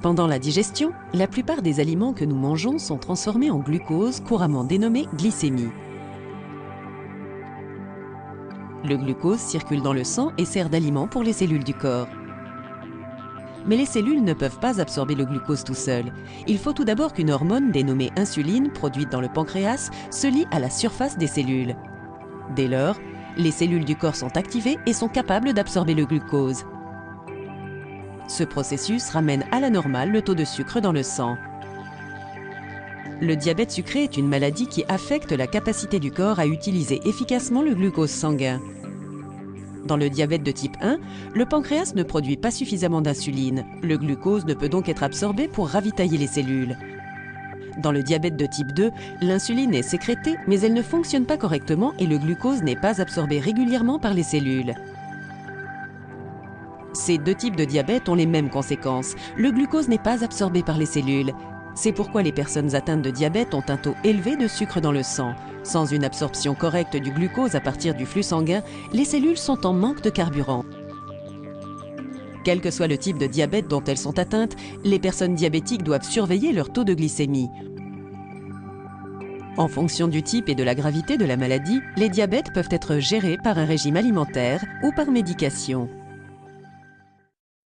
Pendant la digestion, la plupart des aliments que nous mangeons sont transformés en glucose, couramment dénommé glycémie. Le glucose circule dans le sang et sert d'aliment pour les cellules du corps. Mais les cellules ne peuvent pas absorber le glucose tout seul. Il faut tout d'abord qu'une hormone dénommée insuline, produite dans le pancréas, se lie à la surface des cellules. Dès lors, les cellules du corps sont activées et sont capables d'absorber le glucose. Ce processus ramène à la normale le taux de sucre dans le sang. Le diabète sucré est une maladie qui affecte la capacité du corps à utiliser efficacement le glucose sanguin. Dans le diabète de type 1, le pancréas ne produit pas suffisamment d'insuline. Le glucose ne peut donc être absorbé pour ravitailler les cellules. Dans le diabète de type 2, l'insuline est sécrétée, mais elle ne fonctionne pas correctement et le glucose n'est pas absorbé régulièrement par les cellules. Ces deux types de diabète ont les mêmes conséquences. Le glucose n'est pas absorbé par les cellules. C'est pourquoi les personnes atteintes de diabète ont un taux élevé de sucre dans le sang. Sans une absorption correcte du glucose à partir du flux sanguin, les cellules sont en manque de carburant. Quel que soit le type de diabète dont elles sont atteintes, les personnes diabétiques doivent surveiller leur taux de glycémie. En fonction du type et de la gravité de la maladie, les diabètes peuvent être gérés par un régime alimentaire ou par médication.